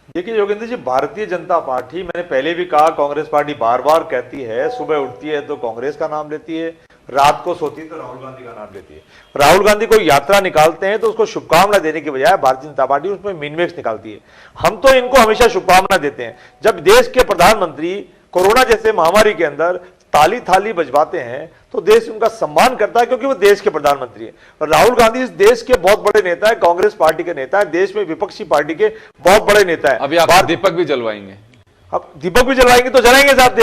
देखिए योगेंद्र जी, भारतीय जनता पार्टी, मैंने पहले भी कहा, कांग्रेस पार्टी बार बार कहती है, सुबह उठती है तो कांग्रेस का नाम लेती है, रात को सोती है तो राहुल गांधी का नाम लेती है। राहुल गांधी कोई यात्रा निकालते हैं तो उसको शुभकामना देने की बजाय भारतीय जनता पार्टी उसमें मिनमेक्स निकालती है। हम तो इनको हमेशा शुभकामना देते हैं। जब देश के प्रधानमंत्री कोरोना जैसे महामारी के अंदर ताली थाली बजवाते हैं तो देश उनका सम्मान करता है, क्योंकि वो देश के प्रधानमंत्री हैं। और राहुल गांधी इस देश के बहुत बड़े नेता है, कांग्रेस पार्टी के नेता है, देश में विपक्षी पार्टी के बहुत बड़े नेता है। अभी आप दीपक भी जलवाएंगे। अब दीपक भी जलाएंगे तो जलाएंगे साहब,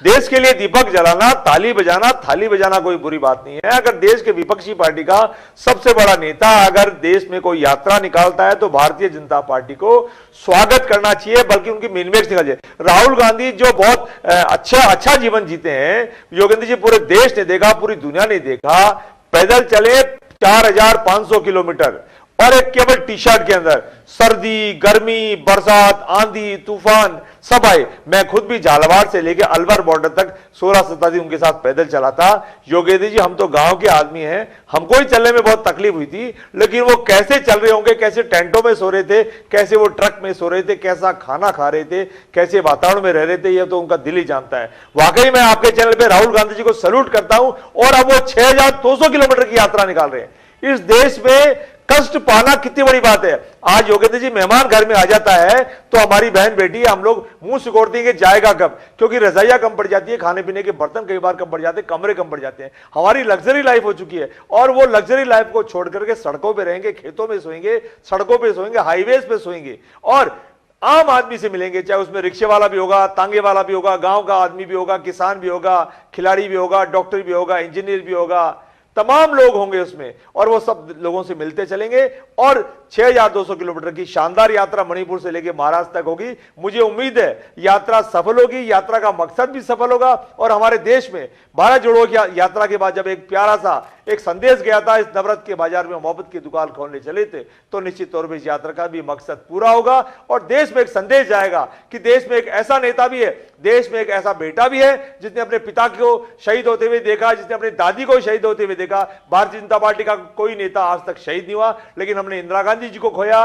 देश के लिए दीपक जलाना, ताली बजाना, थाली बजाना कोई बुरी बात नहीं है। अगर देश के विपक्षी पार्टी का सबसे बड़ा नेता अगर देश में कोई यात्रा निकालता है तो भारतीय जनता पार्टी को स्वागत करना चाहिए, बल्कि उनकी मिनमेक्स निकाल जाए। राहुल गांधी जो बहुत अच्छा जीवन जीते हैं, योगेंद्र जी, पूरे देश ने देखा, पूरी दुनिया ने देखा। पैदल चले 4500 किलोमीटर और एक केवल टी शर्ट के अंदर, सर्दी, गर्मी, बरसात, आंधी, तूफान सब आए। मैं खुद भी झालावाड़ से लेकर अलवर बॉर्डर तक 16-17 दिन उनके साथ पैदल चला था। योगेंद्र जी, हम तो गांव के आदमी हैं, हमको ही चलने में बहुत तकलीफ हुई थी, लेकिन वो कैसे चल रहे होंगे, कैसे टेंटों में सो रहे थे, कैसे वो ट्रक में सो रहे थे, कैसा खाना खा रहे थे, कैसे वातावरण में रह रहे थे, ये तो उनका दिल ही जानता है। वाकई मैं आपके चैनल पर राहुल गांधी जी को सैल्यूट करता हूं। और अब वो 6200 किलोमीटर की यात्रा निकाल रहे हैं। इस देश में कष्ट पाना कितनी बड़ी बात है। आज योगेंद्र जी, मेहमान घर में आ जाता है तो हमारी बहन बेटी, हम लोग मुंह सिकोड़ देंगे जाएगा कब, क्योंकि रजाइयां कम पड़ जाती है, खाने पीने के बर्तन कई बार कम पड़ जाते हैं, कमरे कम पड़ जाते हैं। हमारी लग्जरी लाइफ हो चुकी है और वो लग्जरी लाइफ को छोड़ करके सड़कों पे रहेंगे, खेतों में सोएंगे, सड़कों पे सोएंगे, हाईवेज पे सोएंगे और आम आदमी से मिलेंगे। चाहे उसमें रिक्शे वाला भी होगा, तांगे वाला भी होगा, गांव का आदमी भी होगा, किसान भी होगा, खिलाड़ी भी होगा, डॉक्टर भी होगा, इंजीनियर भी होगा, तमाम लोग होंगे उसमें। और वो सब लोगों से मिलते चलेंगे और 6200 किलोमीटर की शानदार यात्रा मणिपुर से लेकर महाराष्ट्र तक होगी। मुझे उम्मीद है यात्रा सफल होगी, यात्रा का मकसद भी सफल होगा। और हमारे देश में भारत जोड़ो की यात्रा के बाद जब एक प्यारा सा एक संदेश गया था, इस नवरत्न के बाजार में मोहब्बत की दुकान खोलने चले थे, तो निश्चित तौर पर इस यात्रा का भी मकसद पूरा होगा और देश में एक संदेश जाएगा कि देश में एक ऐसा नेता भी है, देश में एक ऐसा बेटा भी है जिसने अपने पिता को शहीद होते हुए देखा, जिसने अपनी दादी को शहीद होते हुए देखा। भारतीय जनता पार्टी का कोई नेता आज तक शहीद नहीं हुआ, लेकिन हमने इंदिरा गांधी जी को खोया,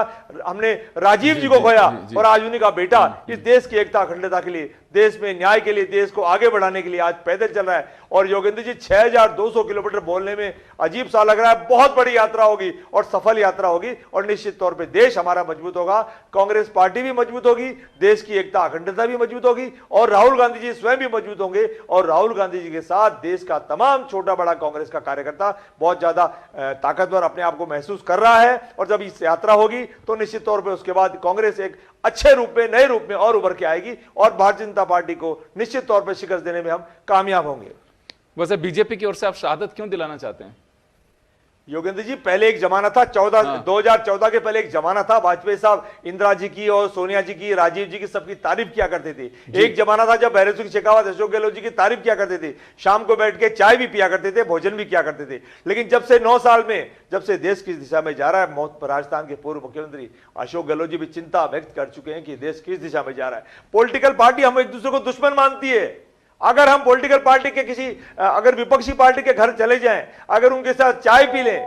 हमने राजीव जी को खोया और आज उन्हीं का बेटा इस देश की एकता अखंडता के लिए, देश में न्याय के लिए, देश को आगे बढ़ाने के लिए आज पैदल चल रहा है। और योगेंद्र जी, 6200 किलोमीटर बोलने में अजीब सा लग रहा है, बहुत बड़ी यात्रा होगी और सफल यात्रा होगी और निश्चित तौर पे देश हमारा मजबूत होगा, कांग्रेस पार्टी भी मजबूत होगी, देश की एकता अखंडता भी मजबूत होगी और राहुल गांधी जी स्वयं भी मजबूत होंगे। और राहुल गांधी जी के साथ देश का तमाम छोटा बड़ा कांग्रेस का कार्यकर्ता बहुत ज्यादा ताकतवर अपने आप को महसूस कर रहा है। और जब इस यात्रा होगी तो निश्चित तौर पर उसके बाद कांग्रेस एक अच्छे रूप में, नए रूप में और उभर के आएगी और भारतीय जनता पार्टी को निश्चित तौर पर शिकस्त देने में हम कामयाब होंगे। वैसे बीजेपी की ओर से आप शहादत क्यों दिलाना चाहते हैं? योगेंद्र जी, पहले एक जमाना था 2014 के पहले एक जमाना था, वाजपेयी साहब इंदिरा जी की और सोनिया जी की, राजीव जी की सबकी तारीफ किया करते थे। एक जमाना था जब भैरव सिंह शेखावत, अशोक गहलोत जी की तारीफ किया करते थे, शाम को बैठ के चाय भी पिया करते थे, भोजन भी किया करते थे। लेकिन जब से 9 साल में जब से देश किस दिशा में जा रहा है, राजस्थान के पूर्व मुख्यमंत्री अशोक गहलोत जी भी चिंता व्यक्त कर चुके हैं कि देश किस दिशा में जा रहा है। पॉलिटिकल पार्टी हम एक दूसरे को दुश्मन मानती है। अगर हम पॉलिटिकल पार्टी के किसी, अगर विपक्षी पार्टी के घर चले जाएं, अगर उनके साथ चाय पी लें,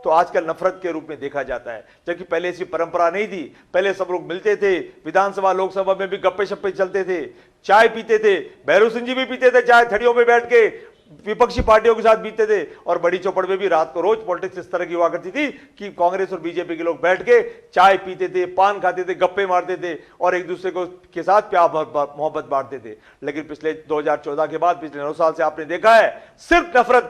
तो आजकल नफरत के रूप में देखा जाता है, जबकि पहले ऐसी परंपरा नहीं थी। पहले सब लोग मिलते थे, विधानसभा लोकसभा में भी गप्पे शप्पे चलते थे, चाय पीते थे, भैरव सिंह जी भी पीते थे चाय, थड़ियों में बैठ के विपक्षी पार्टियों के साथ बीते थे। और बड़ी चौपड़ में भी रात को रोज पॉलिटिक्स इस तरह की हुआ करती थी कि कांग्रेस और बीजेपी के लोग बैठ के चाय पीते थे, पान खाते थे, गप्पे मारते थे और एक दूसरे को के साथ प्यार मोहब्बत बांटते थे। लेकिन पिछले 2014 के बाद पिछले 9 साल से आपने देखा है, सिर्फ नफरत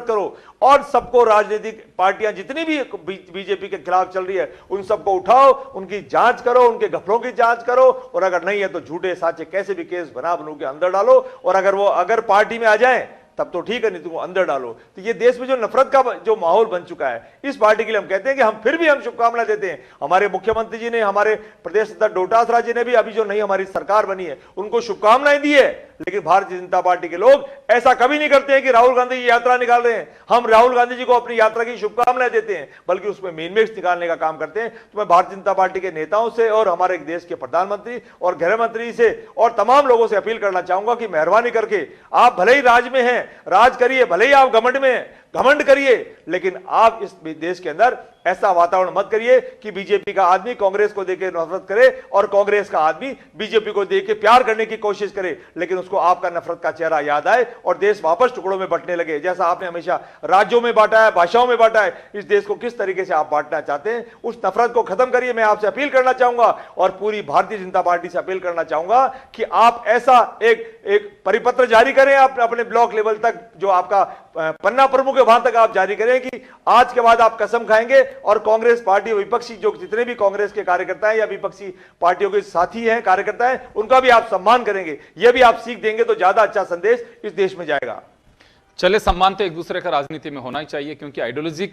करो और सबको, राजनीतिक पार्टियां जितनी भी बीजेपी के खिलाफ चल रही है उन सबको उठाओ, उनकी जांच करो, उनके घपलों की जांच करो और अगर नहीं है तो झूठे साचे कैसे भी केस बना के अंदर डालो और अगर पार्टी में आ जाए तब तो ठीक है, नहीं तुमको अंदर डालो। तो ये देश में जो नफरत का जो माहौल बन चुका है, इस पार्टी के लिए हम कहते हैं कि हम फिर भी हम शुभकामनाएं देते हैं। हमारे मुख्यमंत्री जी ने, हमारे प्रदेश अध्यक्ष डोटासरा जी ने भी अभी जो नई हमारी सरकार बनी है उनको शुभकामनाएं दी है। लेकिन भारतीय जनता पार्टी के लोग ऐसा कभी नहीं करते हैं कि राहुल गांधी की यात्रा निकाल रहे हैं, हम राहुल गांधी जी को अपनी यात्रा की शुभकामनाएं देते हैं, बल्कि उसमें मिनमेक्स निकालने का काम करते हैं। तो मैं भारतीय जनता पार्टी के नेताओं से और हमारे देश के प्रधानमंत्री और गृह मंत्री से और तमाम लोगों से अपील करना चाहूंगा कि मेहरबानी करके आप भले ही राज में हैं, राज करिए, भले ही आप घमंड में हैं, घमंड करिए, लेकिन आप इस देश के अंदर ऐसा वातावरण मत करिए कि बीजेपी का आदमी कांग्रेस को देकर नफरत करे और कांग्रेस का आदमी बीजेपी को देकर प्यार करने की कोशिश करे, लेकिन उसको आपका नफरत का चेहरा याद आए और देश वापस टुकड़ों में बंटने लगे। जैसा आपने हमेशा राज्यों में बांटा है, भाषाओं में बांटा है, इस देश को किस तरीके से आप बांटना चाहते हैं, उस नफरत को खत्म करिए। मैं आपसे अपील करना चाहूंगा और पूरी भारतीय जनता पार्टी से अपील करना चाहूंगा कि आप ऐसा एक परिपत्र जारी करें अपने ब्लॉक लेवल तक, जो आपका पन्ना प्रमुख है वहां तक आप जारी करें कि आज के बाद आप कसम खाएंगे और कांग्रेस पार्टी विपक्षी जो जितने भी कांग्रेस के कार्यकर्ता हैं या विपक्षी पार्टियों के साथी हैं, कार्यकर्ता हैं, उनका भी आप सम्मान करेंगे। यह भी आप सीख देंगे तो ज्यादा अच्छा संदेश इस देश में जाएगा। चले, सम्मान तो एक दूसरे का राजनीति में होना ही चाहिए, क्योंकि आइडियोलॉजिकल